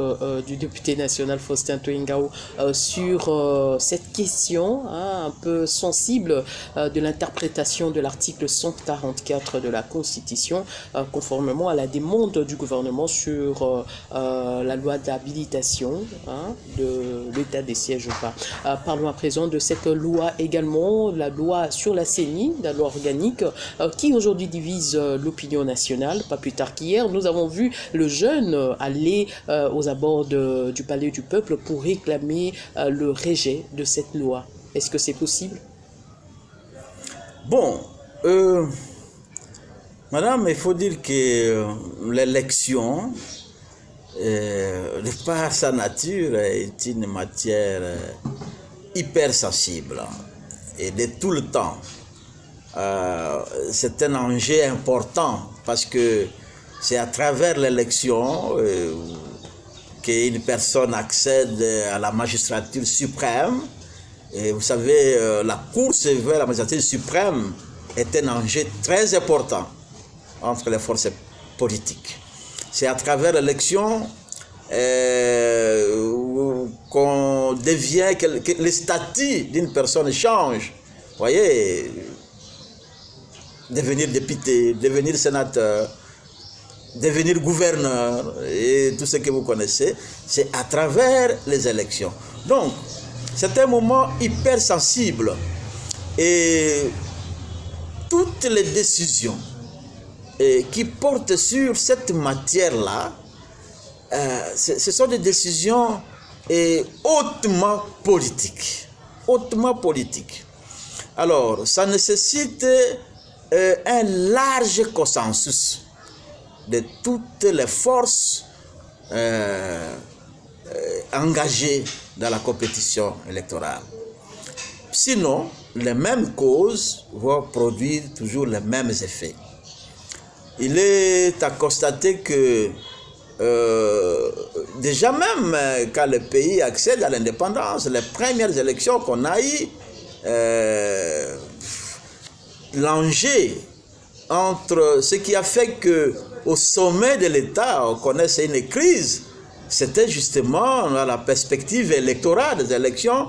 du député national Faustin Touingao sur cette question un peu sensible de l'interprétation de l'article 144 de la Constitution, conformément à la demande du gouvernement sur la loi d'habilitation de l'état des sièges ou pas. Parlons à présent de cette loi également, la loi sur la CENI, la loi organique, qui aujourd'hui divise l'opinion nationale. Pas plus tard qu'hier, nous avons vu le jeune aller aux abords du Palais du Peuple pour réclamer le rejet de cette loi. Est-ce que c'est possible? Bon, madame, il faut dire que l'élection, de par sa nature, est une matière hypersensible et de tout le temps. C'est un enjeu important parce que C'est à travers l'élection qu'une personne accède à la magistrature suprême. Et vous savez, la course vers la magistrature suprême est un enjeu très important entre les forces politiques. C'est à travers l'élection qu'on devient, que le statut d'une personne change. Vous voyez, devenir député, devenir sénateur, devenir gouverneur et tout ce que vous connaissez, c'est à travers les élections. Donc, c'est un moment hyper sensible et toutes les décisions qui portent sur cette matière-là, ce sont des décisions hautement politiques. Hautement politiques. Alors, ça nécessite un large consensus de toutes les forces engagées dans la compétition électorale. Sinon, les mêmes causes vont produire toujours les mêmes effets. Il est à constater que déjà même quand le pays accède à l'indépendance, les premières élections qu'on a eues, l'enjeu entre ce qui a fait que au sommet de l'État, on connaissait une crise, c'était justement la perspective électorale des élections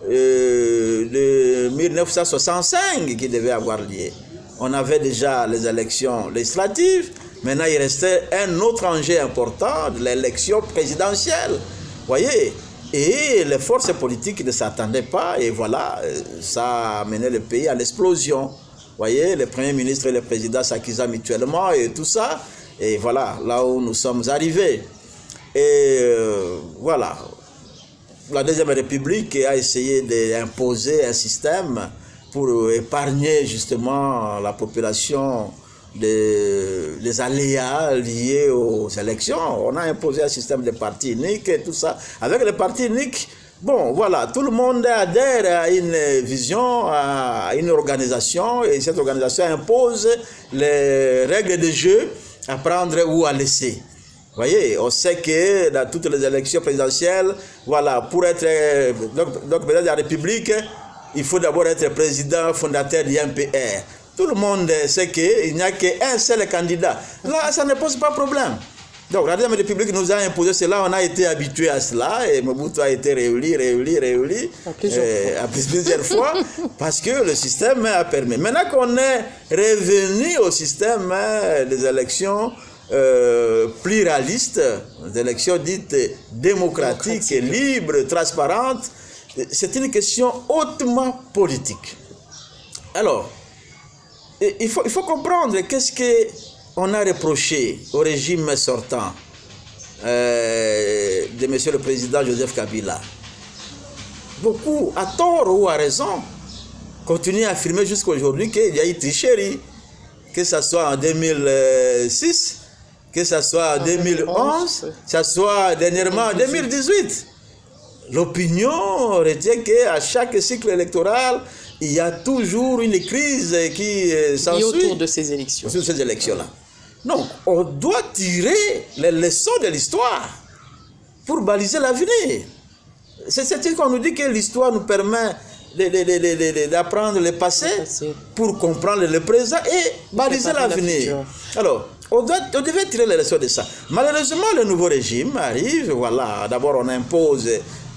de 1965 qui devaient avoir lieu. On avait déjà les élections législatives, maintenant il restait un autre enjeu important, l'élection présidentielle. Vous voyez, et les forces politiques ne s'attendaient pas, et voilà, ça a amené le pays à l'explosion. Vous voyez, le Premier ministre et le Président s'accusaient mutuellement et tout ça. Et voilà, là où nous sommes arrivés. Et voilà, la Deuxième République a essayé d'imposer un système pour épargner justement la population des aléas liés aux élections. On a imposé un système de partis uniques et tout ça. Avec les partis uniques, bon, voilà, tout le monde adhère à une vision, à une organisation, et cette organisation impose les règles de jeu à prendre ou à laisser. Vous voyez, on sait que dans toutes les élections présidentielles, voilà, pour être donc président de la République, il faut d'abord être président fondateur du MPR. Tout le monde sait qu'il n'y a qu'un seul candidat. Là, ça ne pose pas problème. Donc, la Deuxième République nous a imposé cela, on a été habitué à cela, et Mobutu a été réélu à plusieurs fois, parce que le système a permis. Maintenant qu'on est revenu au système des élections pluralistes, des élections dites démocratiques, libres, transparentes, c'est une question hautement politique. Alors, il faut comprendre qu'est-ce qu'on a reproché au régime sortant de M. le Président Joseph Kabila. Beaucoup, à tort ou à raison, continuent à affirmer jusqu'à aujourd'hui qu'il y a eu tricherie, que ce soit en 2006, que ce soit en 2011, que ce soit dernièrement en 2018. L'opinion retient qu'à chaque cycle électoral, il y a toujours une crise qui s'ensuit autour de ces élections. Sur ces élections-là. Donc, on doit tirer les leçons de l'histoire pour baliser l'avenir. C'est ce qu'on nous dit que l'histoire nous permet d'apprendre le passé pour comprendre le présent et baliser l'avenir. Alors, on devait tirer les leçons de ça. Malheureusement, le nouveau régime arrive, voilà, d'abord on impose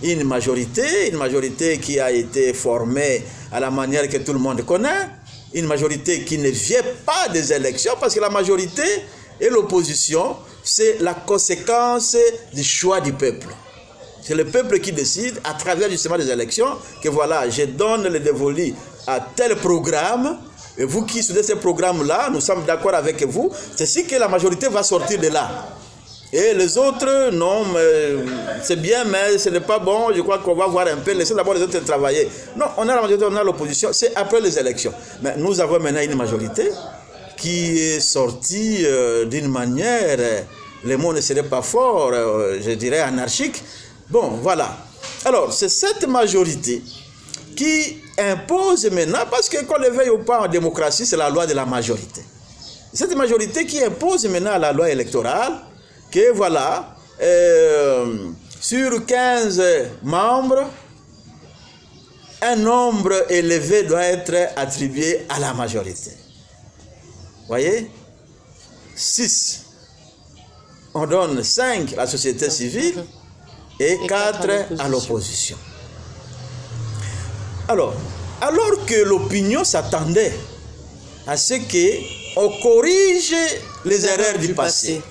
une majorité qui a été formée à la manière que tout le monde connaît, une majorité qui ne vient pas des élections, parce que la majorité et l'opposition, c'est la conséquence du choix du peuple. C'est le peuple qui décide, à travers justement des élections, que voilà, je donne le dévolu à tel programme, et vous qui soutenez ce programme-là, nous sommes d'accord avec vous, c'est si que la majorité va sortir de là. Et les autres, non, c'est bien, mais ce n'est pas bon, je crois qu'on va voir un peu, laissez d'abord les autres travailler. Non, on a la majorité, on a l'opposition, c'est après les élections. Mais nous avons maintenant une majorité qui est sortie d'une manière, le mot ne serait pas fort, je dirais anarchique. Bon, voilà. Alors, c'est cette majorité qui impose maintenant, parce que qu'on le veuille ou pas en démocratie, c'est la loi de la majorité. Cette majorité qui impose maintenant à la loi électorale que voilà, sur 15 membres, un nombre élevé doit être attribué à la majorité. Voyez? 6. On donne 5 à la société civile et 4 à l'opposition. Alors que l'opinion s'attendait à ce qu'on corrige les erreurs du passé.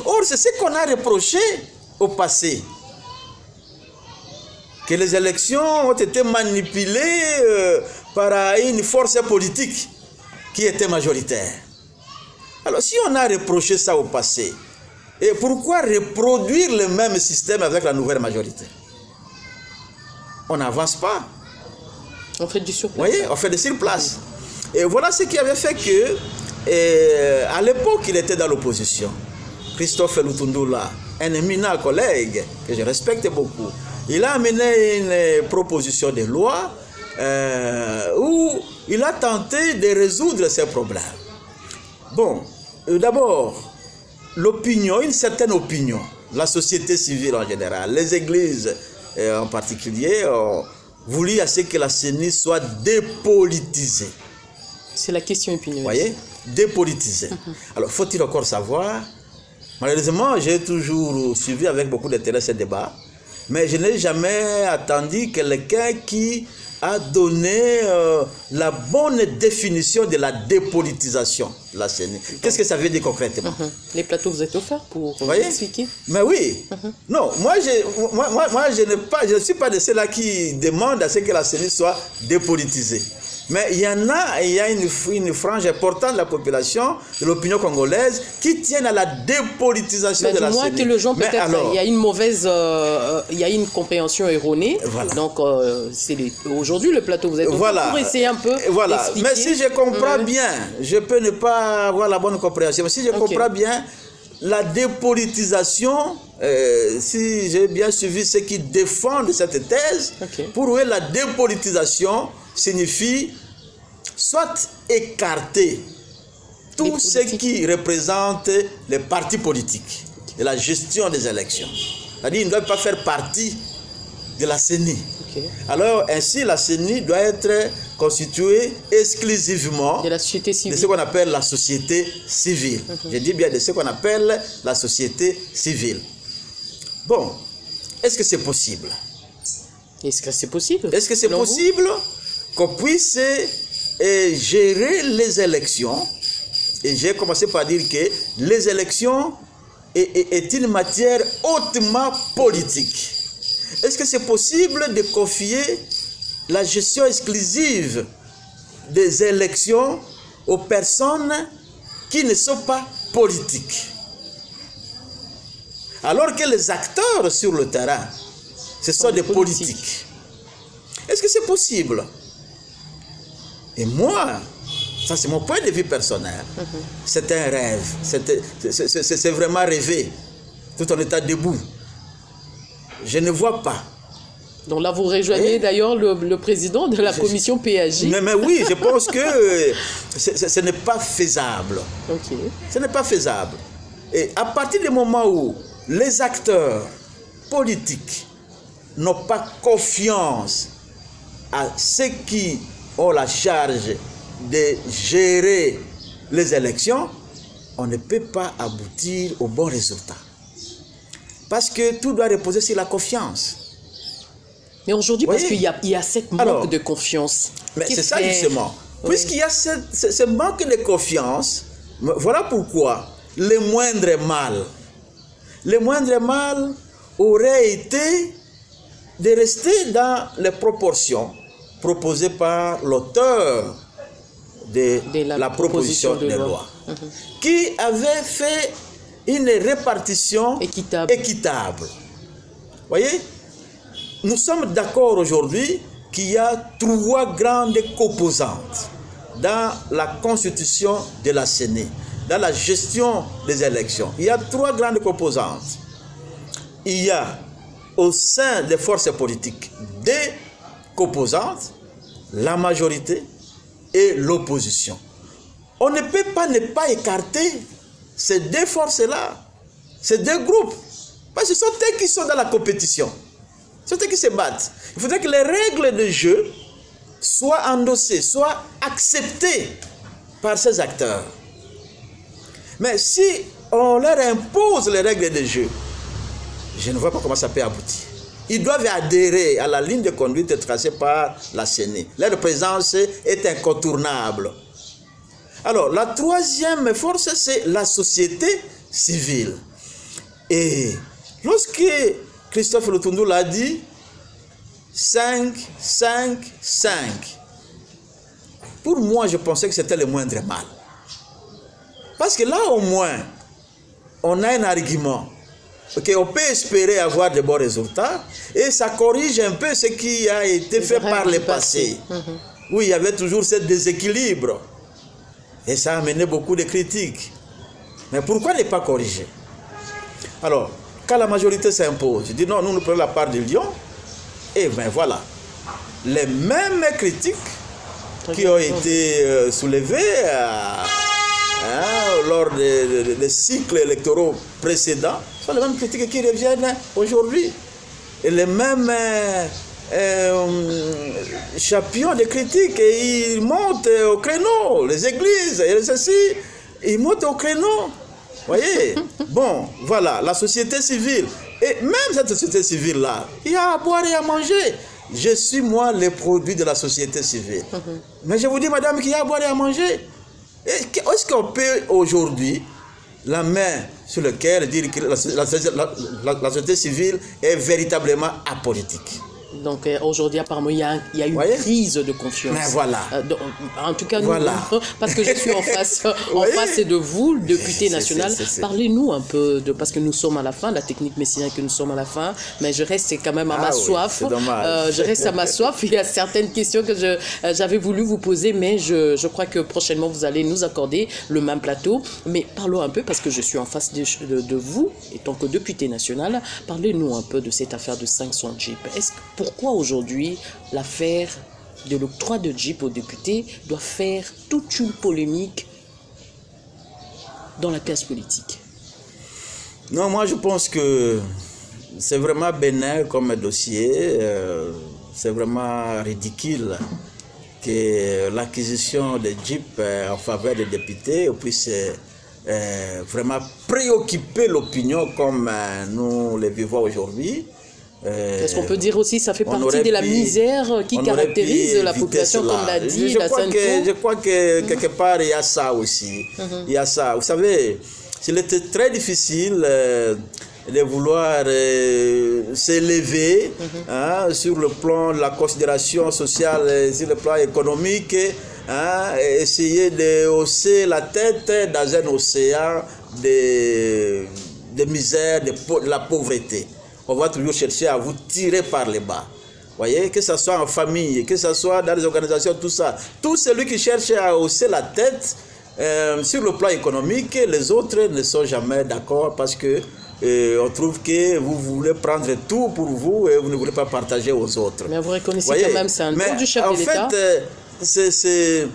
Or, c'est ce qu'on a reproché au passé. Que les élections ont été manipulées par une force politique qui était majoritaire. Alors, si on a reproché ça au passé, et pourquoi reproduire le même système avec la nouvelle majorité? On n'avance pas. On fait du surplace. Vous voyez, on fait du surplace. Et voilà ce qui avait fait que, à l'époque, il était dans l'opposition. Christophe Lutundula, un éminent collègue que je respecte beaucoup, il a amené une proposition de loi où il a tenté de résoudre ces problèmes. Bon, d'abord, l'opinion, une certaine opinion, la société civile en général, les églises en particulier, ont voulu à ce que la CENI soit dépolitisée. C'est la question épineuse. Vous voyez, dépolitisée. Alors, faut-il encore savoir? Malheureusement, j'ai toujours suivi avec beaucoup d'intérêt ce débat, mais je n'ai jamais attendu quelqu'un qui a donné la bonne définition de la dépolitisation de la CENI. Qu'est-ce que ça veut dire concrètement? Les plateaux vous êtes offerts pour expliquer? Mais oui. Non, moi je ne suis pas de ceux-là qui demandent à ce que la CENI soit dépolitisée. Mais il y a une frange importante de la population, de l'opinion congolaise, qui tiennent à la dépolitisation de la CENI. Que le gens, peut-être, il y a une mauvaise, il y a une compréhension erronée. Voilà. Donc, aujourd'hui, le plateau, vous êtes pour essayer un peu d'expliquer. Mais si je comprends bien, je peux ne pas avoir la bonne compréhension, mais si je comprends bien, la dépolitisation, si j'ai bien suivi ceux qui défendent cette thèse, pour eux, la dépolitisation signifie soit écarter tout ce qui représente les partis politiques et la gestion des élections. C'est-à-dire qu'ils ne doivent pas faire partie de la CENI. Alors, ainsi, la CENI doit être constituée exclusivement de la société civile. De ce qu'on appelle la société civile. Je dis bien de ce qu'on appelle la société civile. Bon, est-ce que c'est possible? Est-ce que c'est possible? Est-ce que c'est possible qu'on puisse gérer les élections? Et j'ai commencé par dire que les élections est une matière hautement politique. Est-ce que c'est possible de confier la gestion exclusive des élections aux personnes qui ne sont pas politiques? Alors que les acteurs sur le terrain, ce sont des politiques. Est-ce que c'est possible? Et moi, ça c'est mon point de vue personnel, c'est un rêve, c'est vraiment rêver, tout en étant debout. Je ne vois pas. Donc là, vous rejoignez d'ailleurs le président de la commission PAJ. Mais oui, je pense que ce n'est pas faisable. Ce n'est pas faisable. Et à partir du moment où les acteurs politiques n'ont pas confiance à ceux qui ont la charge de gérer les élections, on ne peut pas aboutir au bon résultat. Parce que tout doit reposer sur la confiance. Mais aujourd'hui, parce qu'il y a cette manque de confiance. Mais c'est ça justement. Puisqu'il y a ce manque de confiance, voilà pourquoi le moindre mal aurait été de rester dans les proportions proposées par l'auteur de la proposition de loi, qui avait fait une répartition équitable. Voyez, nous sommes d'accord aujourd'hui qu'il y a 3 grandes composantes dans la constitution de la CENI, dans la gestion des élections. Il y a 3 grandes composantes. Il y a au sein des forces politiques des composantes, la majorité et l'opposition. on ne peut pas ne pas écarter ces deux forces-là, ces deux groupes. Parce que ce sont eux qui sont dans la compétition. Ce sont eux qui se battent. Il faudrait que les règles de jeu soient endossées, soient acceptées par ces acteurs. Mais si on leur impose les règles de jeu, je ne vois pas comment ça peut aboutir. Ils doivent adhérer à la ligne de conduite tracée par la CENI. Leur présence est incontournable. Alors, la troisième force, c'est la société civile. Et lorsque Christophe Lutundu l'a dit, 5, 5, 5, pour moi, je pensais que c'était le moindre mal. Parce que là, au moins, on a un argument. Okay, on peut espérer avoir de bons résultats et ça corrige un peu ce qui a été fait par le passé. Oui, il y avait toujours ce déséquilibre et ça a amené beaucoup de critiques. Mais pourquoi ne pas corriger? Alors, quand la majorité s'impose, je dis non, nous prenons la part du lion, et bien voilà, les mêmes critiques qui ont été soulevées lors des cycles électoraux précédents sont les mêmes critiques qui reviennent aujourd'hui. Et les mêmes champions de critiques, et ils montent au créneau, les églises, et ceci, ils montent au créneau. Voyez? Bon, voilà, la société civile. Et même cette société civile-là, il y a à boire et à manger. Je suis, moi, le produit de la société civile. Mais je vous dis, madame, qu'il y a à boire et à manger. Est-ce qu'on peut aujourd'hui, la main sur laquelle dire que la société civile est véritablement apolitique? Donc aujourd'hui, apparemment, il y a une crise de confiance. Mais voilà. En tout cas, nous, parce que je suis en face de vous, le député national. Parlez-nous un peu de, parce que nous sommes à la fin, la technique messinienne que nous sommes à la fin, mais je reste quand même à ma soif. Je reste à ma soif. Il y a certaines questions que j'avais voulu vous poser, mais je crois que prochainement vous allez nous accorder le même plateau. Mais parlons un peu, parce que je suis en face de vous, et tant que député national, parlez-nous un peu de cette affaire de 500 Jeeps. Pourquoi aujourd'hui l'affaire de l'octroi de Jeep aux députés doit faire toute une polémique dans la classe politique? Non, moi je pense que c'est vraiment bénin comme dossier. C'est vraiment ridicule que l'acquisition de Jeep en faveur des députés puisse vraiment préoccuper l'opinion comme nous le vivons aujourd'hui. Est-ce qu'on peut dire aussi que ça fait partie de la misère qui caractérise la population, comme l'a dit la Sainte Cour? Je crois que quelque part, il y a ça aussi. Il y a ça. Vous savez, il était très difficile de vouloir s'élever sur le plan de la considération sociale, sur le plan économique, essayer de hausser la tête dans un océan de misère, de la pauvreté. On va toujours chercher à vous tirer par les bas. Voyez, que ce soit en famille, que ce soit dans les organisations, tout ça. Tout celui qui cherche à hausser la tête sur le plan économique, les autres ne sont jamais d'accord parce que on trouve que vous voulez prendre tout pour vous et vous ne voulez pas partager aux autres. Mais vous reconnaissez quand même, c'est un tour du chef de l'État. En fait,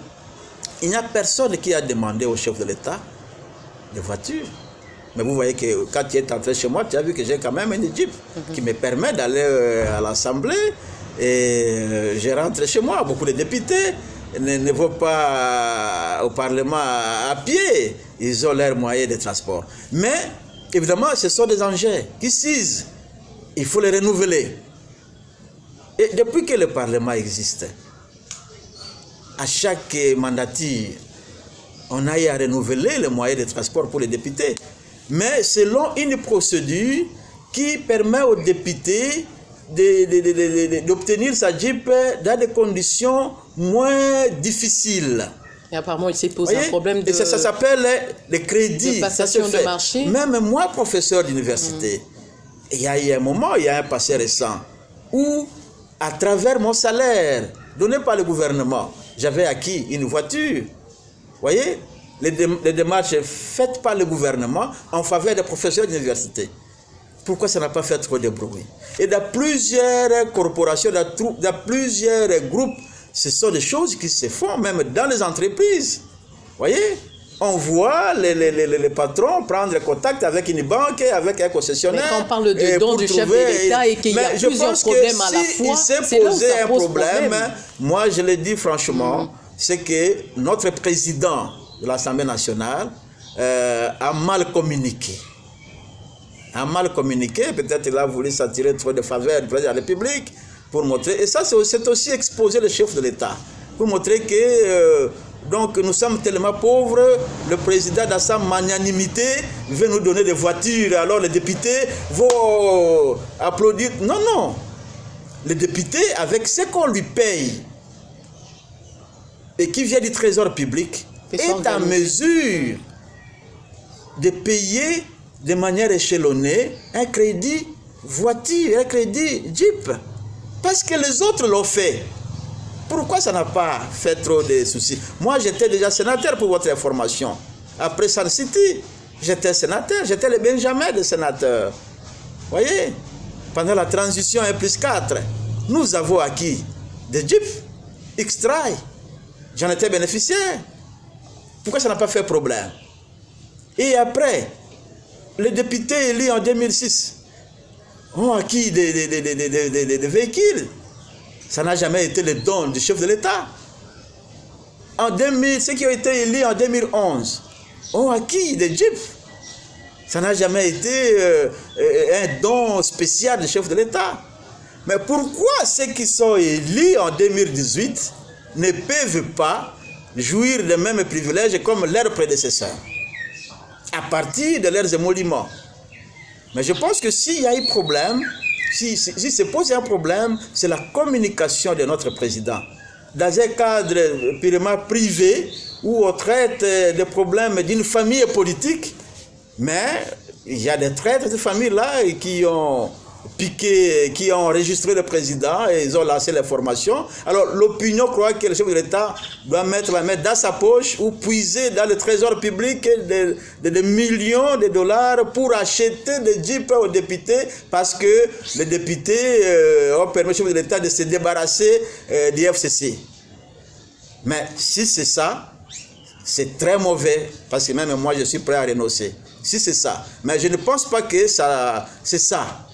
il n'y a personne qui a demandé au chef de l'État de voiture. Mais vous voyez que quand tu es entré chez moi, tu as vu que j'ai quand même une Jeep qui me permet d'aller à l'Assemblée. Et je rentre chez moi. Beaucoup de députés ne vont pas au Parlement à pied. Ils ont leurs moyens de transport. Mais, évidemment, ce sont des engins qui s'usent. Il faut les renouveler. Et depuis que le Parlement existe, à chaque mandature, on a eu à renouveler les moyens de transport pour les députés. Mais selon une procédure qui permet aux députés d'obtenir sa Jeep dans des conditions moins difficiles. Et apparemment, il s'est posé un problème de... Et ça s'appelle les crédits. De passation de marché. Même moi, professeur d'université, il y a eu un moment, il y a un passé récent, où, à travers mon salaire donné par le gouvernement, j'avais acquis une voiture. Vous voyez, les démarches faites par le gouvernement en faveur des professeurs d'université. Pourquoi ça n'a pas fait trop de bruit? Et dans plusieurs corporations, dans plusieurs groupes, ce sont des choses qui se font même dans les entreprises. Voyez, on voit les patrons prendre contact avec une banque, avec un concessionnaire. Mais quand on parle de don du chef de l'État et qu'il y a plusieurs problèmes à la fois, c'est là où ça pose problème. Moi, je le dis franchement, c'est que notre président de l'Assemblée nationale a mal communiqué. Peut-être qu'il a voulu s'attirer trop de faveurs du président de la République pour montrer. Et ça, c'est aussi exposer le chef de l'État. Pour montrer que donc nous sommes tellement pauvres, le président dans sa magnanimité veut nous donner des voitures, alors les députés vont applaudir. Non, non. Les députés, avec ce qu'on lui paye et qui vient du trésor public, est en mesure de payer de manière échelonnée un crédit voiture, un crédit Jeep. Parce que les autres l'ont fait. Pourquoi ça n'a pas fait trop de soucis? Moi, j'étais déjà sénateur pour votre information. Après Sun City, j'étais sénateur. J'étais le Benjamin des sénateurs. Vous voyez? Pendant la transition 1+4, nous avons acquis des Jeeps X-Trail. J'en étais bénéficiaire. Pourquoi ça n'a pas fait problème? Et après, les députés élus en 2006 ont acquis des véhicules. Ça n'a jamais été le don du chef de l'État. En 2000, ceux qui ont été élus en 2011 ont acquis des Jeeps. Ça n'a jamais été un don spécial du chef de l'État. Mais pourquoi ceux qui sont élus en 2018 ne peuvent pas jouir des mêmes privilèges comme leurs prédécesseurs à partir de leurs émoluments? Mais je pense que s'il y a un problème, si se pose un problème, c'est la communication de notre président. Dans un cadre purement privé, où on traite des problèmes d'une famille politique, mais il y a des traîtres de cette famille-là qui ont piqué, qui ont enregistré le président et ils ont lancé les formations. Alors l'opinion croit que le chef de l'État doit mettre la main dans sa poche ou puiser dans le trésor public des millions de dollars pour acheter des jeeps aux députés parce que les députés ont permis au chef de l'État de se débarrasser du FCC. Mais si c'est ça, c'est très mauvais parce que même moi je suis prêt à renoncer. Si c'est ça. Mais je ne pense pas que c'est ça.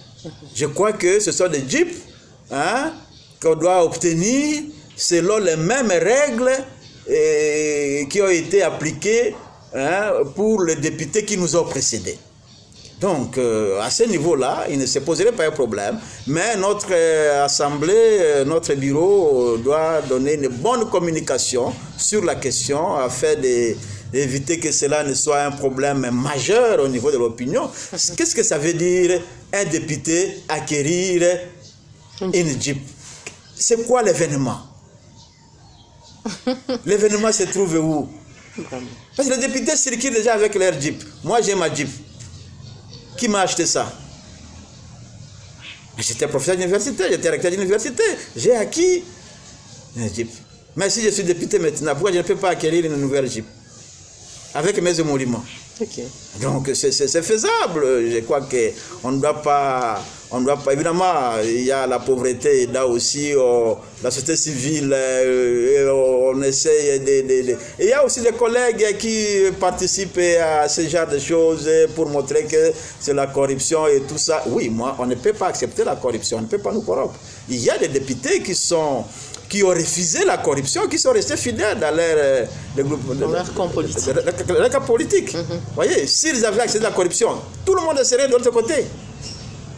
Je crois que ce sont des jeeps qu'on doit obtenir selon les mêmes règles qui ont été appliquées pour les députés qui nous ont précédés. Donc, à ce niveau-là, il ne se poserait pas un problème. Mais notre assemblée, notre bureau doit donner une bonne communication sur la question afin d'éviter que cela ne soit un problème majeur au niveau de l'opinion. Qu'est-ce que ça veut dire un député acquérir une Jeep? C'est quoi l'événement? L'événement se trouve où? Parce que les députés circulent déjà avec leur Jeep. Moi, j'ai ma Jeep. Qui m'a acheté ça? J'étais professeur d'université, j'étais recteur d'université. J'ai acquis une Jeep. Mais si je suis député maintenant, pourquoi je ne peux pas acquérir une nouvelle Jeep? Avec mes émoluments. Okay. Donc c'est faisable. Je crois qu'on ne doit pas, évidemment, il y a la pauvreté, là aussi la société civile, on essaye il y a aussi des collègues qui participent à ce genre de choses pour montrer que c'est la corruption et tout ça. Oui, moi, on ne peut pas accepter la corruption, on ne peut pas nous corrompre. Il y a des députés qui ont refusé la corruption, qui sont restés fidèles dans leur camp politique. Vous voyez, s'ils avaient accès à la corruption, tout le monde serait de l'autre côté.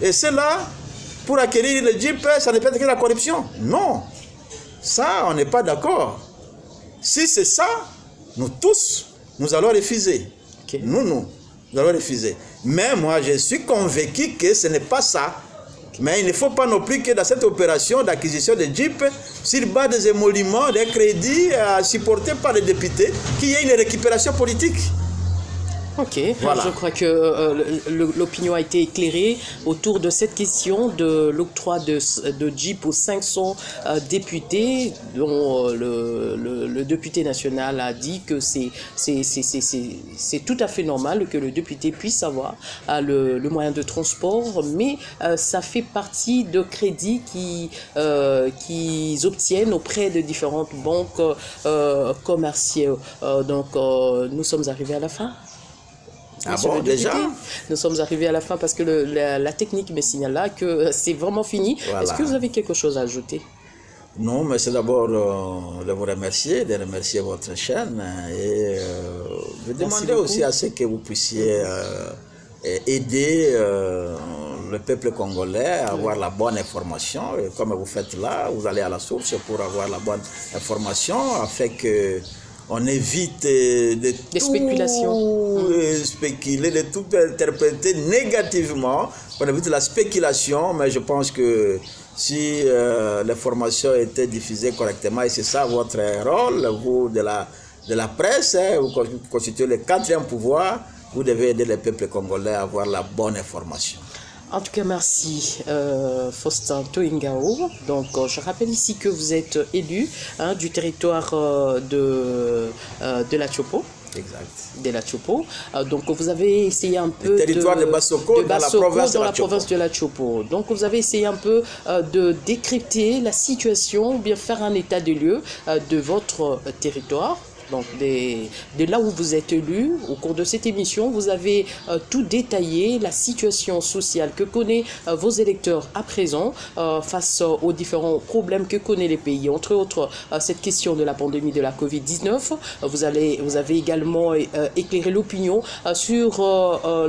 Et cela, pour acquérir le Jeep, ça ne peut être que la corruption. Non, ça, on n'est pas d'accord. Si c'est ça, nous tous, nous allons refuser. Okay. Nous allons refuser. Mais moi, je suis convaincu que ce n'est pas ça. Mais il ne faut pas non plus que dans cette opération d'acquisition de Jeep, s'il bat des émoluments, des crédits supportés par les députés, qu'il y ait une récupération politique. Ok, Voilà. je crois que l'opinion a été éclairée autour de cette question de l'octroi de Jeep aux 500 députés, dont le député national a dit que c'est tout à fait normal que le député puisse avoir le moyen de transport, mais ça fait partie de crédits qu'ils obtiennent auprès de différentes banques commerciales. Donc, nous sommes arrivés à la fin. Ah bon, déjà? Nous sommes arrivés à la fin parce que la technique me signale là que c'est vraiment fini. Voilà. Est-ce que vous avez quelque chose à ajouter? Non, mais c'est d'abord de vous remercier, de remercier votre chaîne et de demander aussi à ce que vous puissiez aider le peuple congolais à avoir la bonne information. Et comme vous faites là, vous allez à la source pour avoir la bonne information afin que on évite de des spéculations. Spéculer, de tout interpréter négativement. On évite la spéculation, mais je pense que si l'information était diffusée correctement, et c'est ça votre rôle, vous de la presse, vous constituez le 4e pouvoir, vous devez aider le peuple congolais à avoir la bonne information. En tout cas, merci Faustin Toingao. Donc, je rappelle ici que vous êtes élu du territoire de la Tchopo. Exact. De la Tchopo. Donc, vous avez essayé un peu... Le territoire de Bassoko, dans la province de la Tchopo. Donc, vous avez essayé un peu de décrypter la situation, ou bien faire un état des lieux de votre territoire. Donc, de là où vous êtes élu, au cours de cette émission, vous avez tout détaillé, la situation sociale que connaissent vos électeurs à présent face aux différents problèmes que connaît les pays. Entre autres, cette question de la pandémie de la Covid-19. Vous avez également éclairé l'opinion sur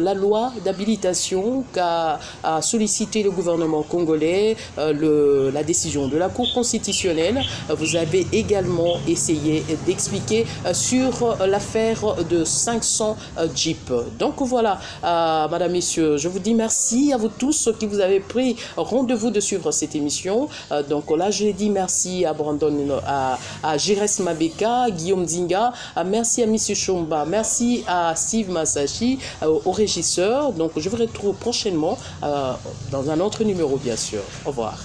la loi d'habilitation qu'a sollicité le gouvernement congolais, la décision de la Cour constitutionnelle. Vous avez également essayé d'expliquer sur l'affaire de 500 Jeeps. Donc voilà, madame, messieurs, je vous dis merci à vous tous qui vous avez pris rendez-vous de suivre cette émission. Donc là, je dis merci à Brandon, à Jires Mabeka, Guillaume Zinga, merci à Monsieur Chomba, merci à Steve Masashi, au régisseur. Donc je vous retrouve prochainement dans un autre numéro, bien sûr. Au revoir.